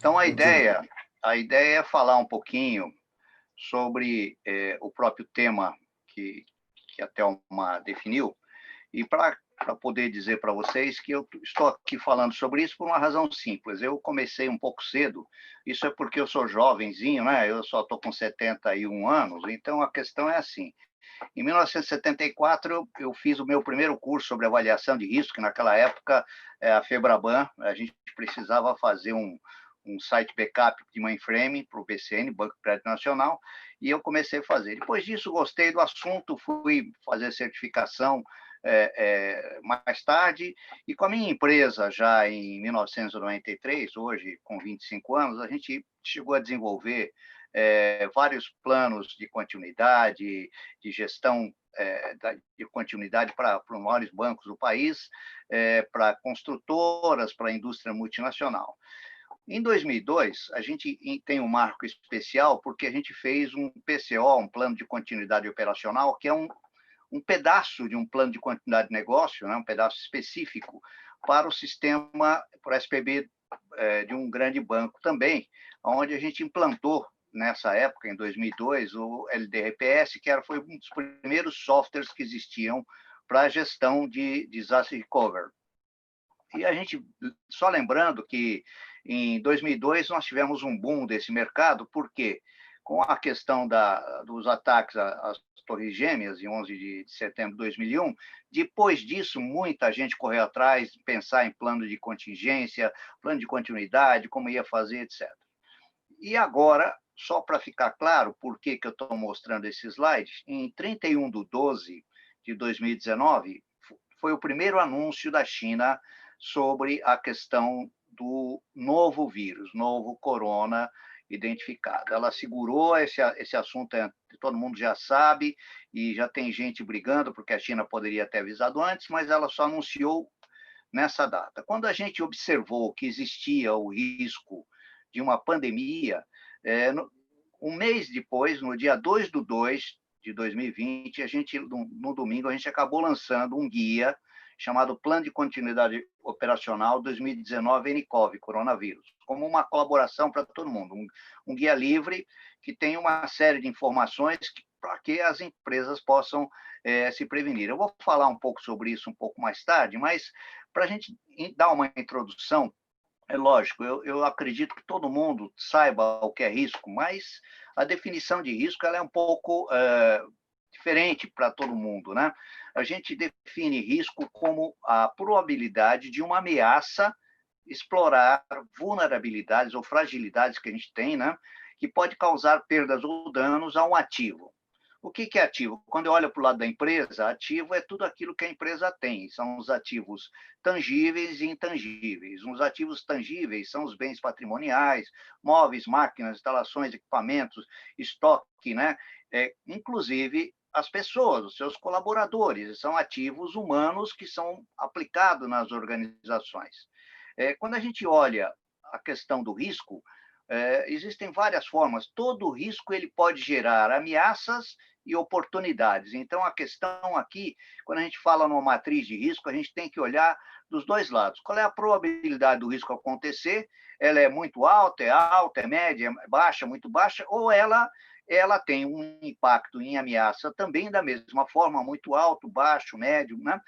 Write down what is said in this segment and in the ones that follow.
Então, Continua. a ideia é falar um pouquinho sobre o próprio tema que a Thelma definiu, e para poder dizer para vocês que eu estou aqui falando sobre isso por uma razão simples. Eu comecei um pouco cedo, isso é porque eu sou jovenzinho, né? Eu só estou com 71 anos, então a questão é assim. Em 1974, eu fiz o meu primeiro curso sobre avaliação de risco, que naquela época, a FEBRABAN, a gente precisava fazer um site backup de mainframe para o BCN, Banco de Crédito Nacional, e eu comecei a fazer. Depois disso, gostei do assunto, fui fazer certificação mais tarde, e com a minha empresa, já em 1993, hoje com 25 anos, a gente chegou a desenvolver vários planos de continuidade, de gestão de continuidade para os maiores bancos do país, para construtoras, para a indústria multinacional. Em 2002, a gente tem um marco especial porque a gente fez um PCO, um plano de continuidade operacional, que é um pedaço de um plano de continuidade de negócio, né, um pedaço específico para o sistema, para o SPB de um grande banco também, onde a gente implantou, nessa época, em 2002, o LDRPS, foi um dos primeiros softwares que existiam para a gestão de disaster recovery. E a gente, só lembrando que em 2002 nós tivemos um boom desse mercado, porque com a questão dos ataques às Torres Gêmeas, em 11 de setembro de 2001, depois disso, muita gente correu atrás de pensar em plano de contingência, plano de continuidade, como ia fazer, etc. E agora, só para ficar claro por que eu estou mostrando esse slide, em 31 de 12 de 2019, foi o primeiro anúncio da China sobre a questão do novo vírus, novo corona identificado. Ela segurou esse assunto, todo mundo já sabe, e já tem gente brigando, porque a China poderia ter avisado antes, mas ela só anunciou nessa data. Quando a gente observou que existia o risco de uma pandemia, um mês depois, no dia 2 de 2 de 2020, no domingo, a gente acabou lançando um guia chamado Plano de Continuidade Operacional 2019 nCoV, coronavírus, como uma colaboração para todo mundo, um guia livre que tem uma série de informações para que as empresas possam se prevenir. Eu vou falar um pouco sobre isso um pouco mais tarde, mas para a gente dar uma introdução, é lógico, eu acredito que todo mundo saiba o que é risco, mas a definição de risco ela é um pouco diferente para todo mundo, né? A gente define risco como a probabilidade de uma ameaça explorar vulnerabilidades ou fragilidades que a gente tem, né? Que pode causar perdas ou danos a um ativo. O que é ativo? Quando eu olho para o lado da empresa, ativo é tudo aquilo que a empresa tem. São os ativos tangíveis e intangíveis. Os ativos tangíveis são os bens patrimoniais, móveis, máquinas, instalações, equipamentos, estoque, né? Inclusive as pessoas, os seus colaboradores, são ativos humanos que são aplicados nas organizações. Quando a gente olha a questão do risco, existem várias formas. Todo risco ele pode gerar ameaças e oportunidades. Então, a questão aqui, quando a gente fala numa matriz de risco, a gente tem que olhar dos dois lados. Qual é a probabilidade do risco acontecer? Ela é muito alta, é média, é baixa, muito baixa, ou ela tem um impacto em ameaça também da mesma forma, muito alto, baixo, médio, né?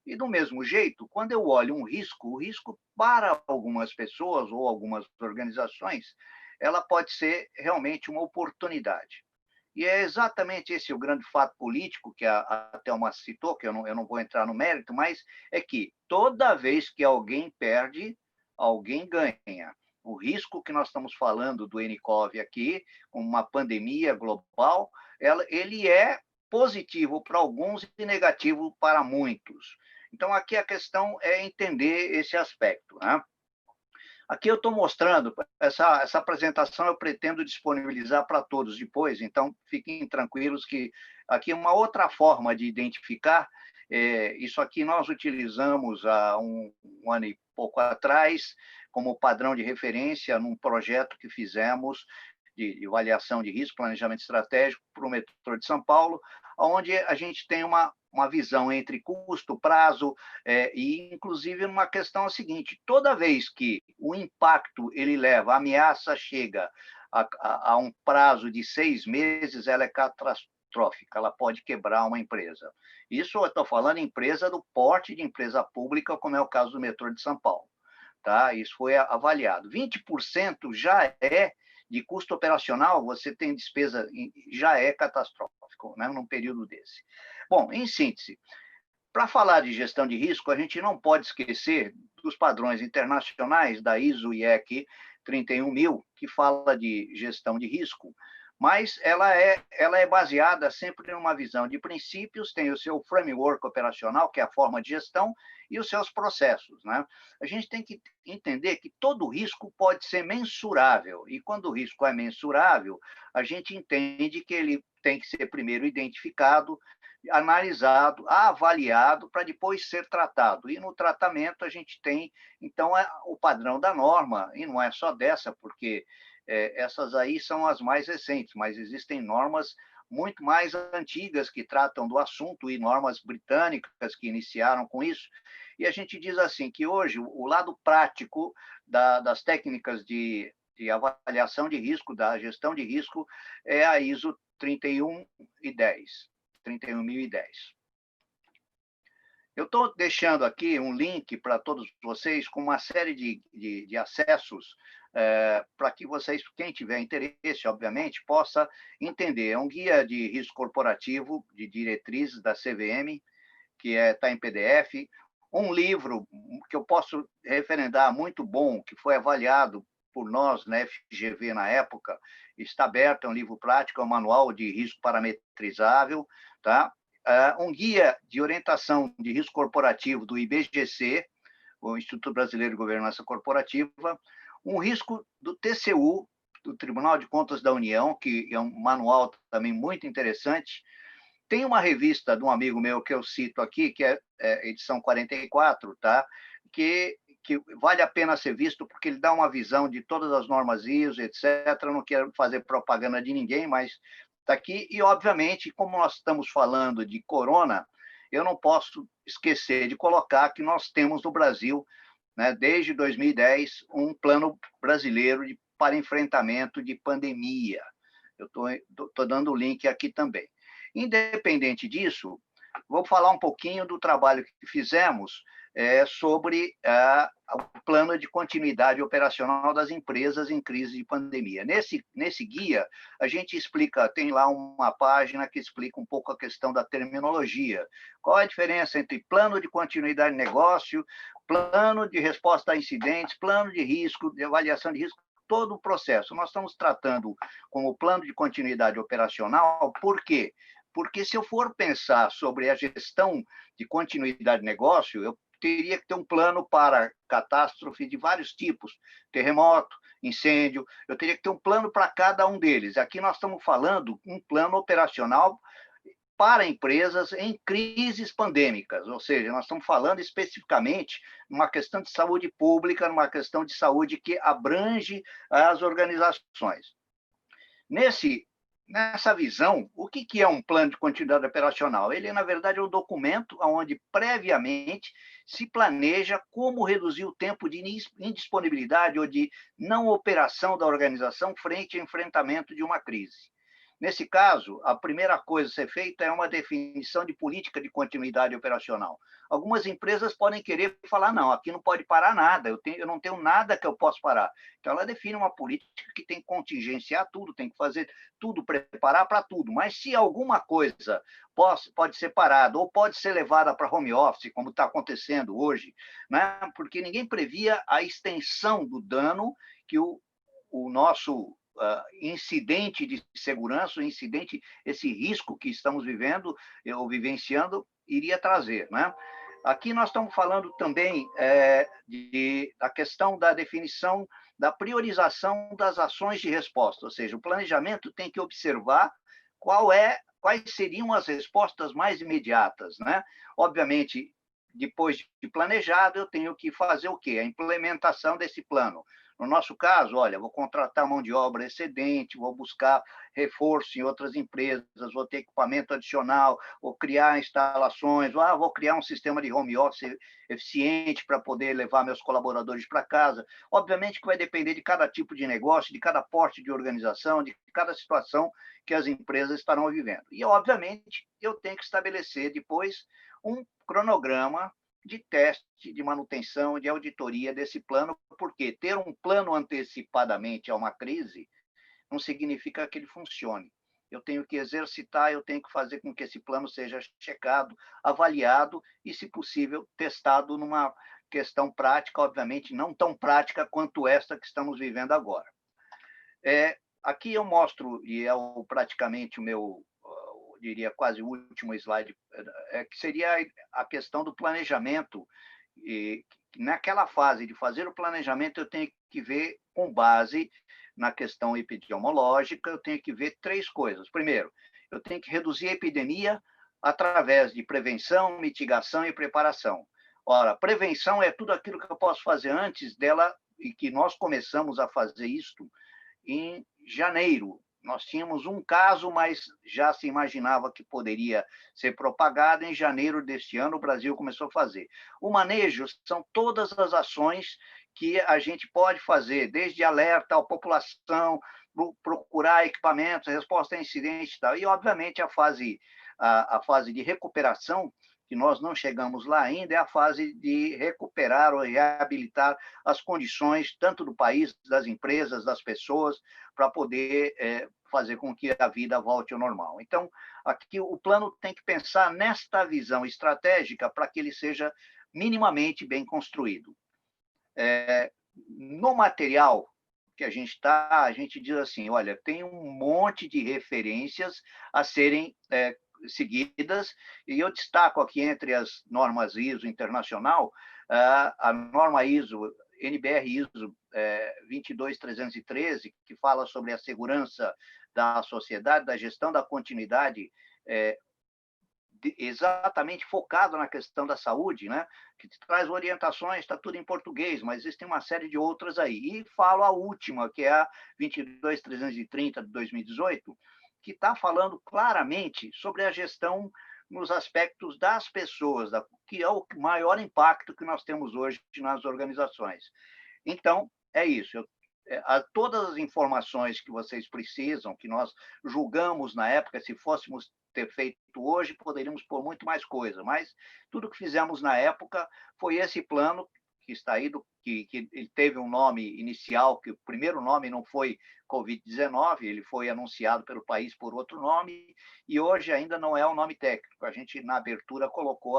E do mesmo jeito, quando eu olho um risco, o risco para algumas pessoas ou algumas organizações, ela pode ser realmente uma oportunidade. E é exatamente esse o grande fato político que a Thelma citou, que eu não vou entrar no mérito, mas é que toda vez que alguém perde, alguém ganha. O risco que nós estamos falando do nCoV aqui, uma pandemia global, ele é positivo para alguns e negativo para muitos. Então, aqui a questão é entender esse aspecto, né? Aqui eu estou mostrando, essa apresentação eu pretendo disponibilizar para todos depois, então fiquem tranquilos que aqui é uma outra forma de identificar, isso aqui nós utilizamos há um ano e pouco atrás, como padrão de referência num projeto que fizemos de avaliação de risco, planejamento estratégico para o metrô de São Paulo, onde a gente tem uma uma visão entre custo, prazo, e, inclusive, uma questão seguinte: toda vez que o impacto ele leva, a ameaça chega a um prazo de 6 meses, ela é catastrófica, ela pode quebrar uma empresa. Isso eu estou falando empresa do porte de empresa pública, como é o caso do metrô de São Paulo. Tá? Isso foi avaliado. 20% já é de custo operacional, você tem despesa, já é catastrófico, né, num período desse. Bom, em síntese, para falar de gestão de risco, a gente não pode esquecer dos padrões internacionais da ISO IEC 31000, que fala de gestão de risco, mas ela é baseada sempre numa visão de princípios, tem o seu framework operacional, que é a forma de gestão, e os seus processos. Né? A gente tem que entender que todo risco pode ser mensurável, e quando o risco é mensurável, a gente entende que ele tem que ser primeiro identificado, analisado, avaliado, para depois ser tratado. E no tratamento a gente tem, então, o padrão da norma, e não é só dessa, porque essas aí são as mais recentes, mas existem normas muito mais antigas que tratam do assunto e normas britânicas que iniciaram com isso. E a gente diz assim que hoje o lado prático das técnicas de avaliação de risco, da gestão de risco, é a ISO 31010. Eu estou deixando aqui um link para todos vocês com uma série de acessos para que vocês, quem tiver interesse, obviamente, possa entender. É um guia de risco corporativo, de diretrizes da CVM, que está em PDF. Um livro que eu posso referendar, muito bom, que foi avaliado por nós na FGV na época, está aberto, é um livro prático, é um manual de risco parametrizável, tá? Um guia de orientação de risco corporativo do IBGC, o Instituto Brasileiro de Governança Corporativa, um risco do TCU, do Tribunal de Contas da União, que é um manual também muito interessante. Tem uma revista de um amigo meu que eu cito aqui, que é edição 44, tá? que vale a pena ser visto, porque ele dá uma visão de todas as normas ISO, etc. Eu não quero fazer propaganda de ninguém, mas está aqui. E, obviamente, como nós estamos falando de corona, eu não posso esquecer de colocar que nós temos no Brasil, né, desde 2010, um plano brasileiro para enfrentamento de pandemia. Eu estou dando o link aqui também. Independente disso, vou falar um pouquinho do trabalho que fizemos sobre o plano de continuidade operacional das empresas em crise de pandemia. Nesse guia, a gente explica, tem lá uma página que explica um pouco a questão da terminologia. Qual a diferença entre plano de continuidade de negócio, plano de resposta a incidentes, plano de risco, de avaliação de risco, todo o processo. Nós estamos tratando como plano de continuidade operacional, por quê? Porque se eu for pensar sobre a gestão de continuidade de negócio, eu teria que ter um plano para catástrofe de vários tipos, terremoto, incêndio, eu teria que ter um plano para cada um deles. Aqui nós estamos falando um plano operacional para empresas em crises pandêmicas, ou seja, nós estamos falando especificamente numa questão de saúde pública, numa questão de saúde que abrange as organizações. Nessa visão, o que é um plano de continuidade operacional? Ele, na verdade, é um documento onde, previamente, se planeja como reduzir o tempo de indisponibilidade ou de não operação da organização frente ao enfrentamento de uma crise. Nesse caso, a primeira coisa a ser feita é uma definição de política de continuidade operacional. Algumas empresas podem querer falar, não, aqui não pode parar nada, eu não tenho nada que eu possa parar. Então, ela define uma política que tem que contingenciar tudo, tem que fazer tudo, preparar para tudo. Mas se alguma coisa pode ser parada ou pode ser levada para home office, como está acontecendo hoje, né? Porque ninguém previa a extensão do dano que o nosso incidente de segurança, esse risco que estamos vivendo ou vivenciando, iria trazer. Né? Aqui nós estamos falando também da questão da definição da priorização das ações de resposta, ou seja, o planejamento tem que observar quais seriam as respostas mais imediatas. Né? Obviamente, depois de planejado, eu tenho que fazer o quê? A implementação desse plano. No nosso caso, olha, vou contratar mão de obra excedente, vou buscar reforço em outras empresas, vou ter equipamento adicional, vou criar instalações, vou criar um sistema de home office eficiente para poder levar meus colaboradores para casa. Obviamente que vai depender de cada tipo de negócio, de cada porte de organização, de cada situação que as empresas estarão vivendo. E, obviamente, eu tenho que estabelecer depois um cronograma de teste, de manutenção, de auditoria desse plano, porque ter um plano antecipadamente a uma crise não significa que ele funcione. Eu tenho que exercitar, eu tenho que fazer com que esse plano seja checado, avaliado e, se possível, testado numa questão prática, obviamente não tão prática quanto esta que estamos vivendo agora. Aqui eu mostro, e praticamente o meu, eu diria, quase o último slide, que seria a questão do planejamento. E naquela fase de fazer o planejamento, eu tenho que ver, com base na questão epidemiológica, eu tenho que ver três coisas. Primeiro, eu tenho que reduzir a epidemia através de prevenção, mitigação e preparação. Ora, prevenção é tudo aquilo que eu posso fazer antes dela, e que nós começamos a fazer isto em janeiro. Nós tínhamos um caso, mas já se imaginava que poderia ser propagado. Em janeiro deste ano, o Brasil começou a fazer. O manejo são todas as ações que a gente pode fazer, desde alerta à população, procurar equipamentos, resposta a incidentes e tal. E, obviamente, a fase de recuperação, que nós não chegamos lá ainda, é a fase de recuperar ou reabilitar as condições, tanto do país, das empresas, das pessoas, para poder fazer com que a vida volte ao normal. Então, aqui o plano tem que pensar nesta visão estratégica para que ele seja minimamente bem construído. No material que a gente diz assim, olha, tem um monte de referências a serem seguidas, e eu destaco aqui entre as normas ISO internacional, a norma ISO, NBR ISO 22313, que fala sobre a segurança da sociedade, da gestão da continuidade, exatamente focado na questão da saúde, né? Que traz orientações, está tudo em português, mas existem uma série de outras aí. E falo a última, que é a 22330 de 2018, que está falando claramente sobre a gestão nos aspectos das pessoas, que é o maior impacto que nós temos hoje nas organizações. Então, é isso. Todas as informações que vocês precisam, que nós julgamos na época, se fôssemos ter feito hoje, poderíamos pôr muito mais coisa, mas tudo que fizemos na época foi esse plano que está aí, que ele teve um nome inicial, que o primeiro nome não foi Covid-19, ele foi anunciado pelo país por outro nome, e hoje ainda não é um nome técnico. A gente, na abertura, colocou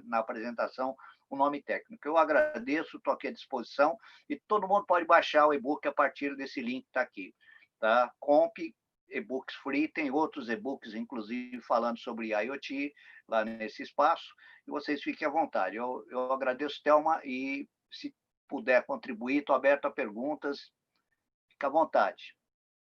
na apresentação o nome técnico. Eu agradeço, estou aqui à disposição, e todo mundo pode baixar o e-book a partir desse link que está aqui. Tá? Comp, e-books free, tem outros e-books, inclusive, falando sobre IoT, lá nesse espaço, e vocês fiquem à vontade. Eu agradeço, Thelma, e se puder contribuir, estou aberto a perguntas, fica à vontade.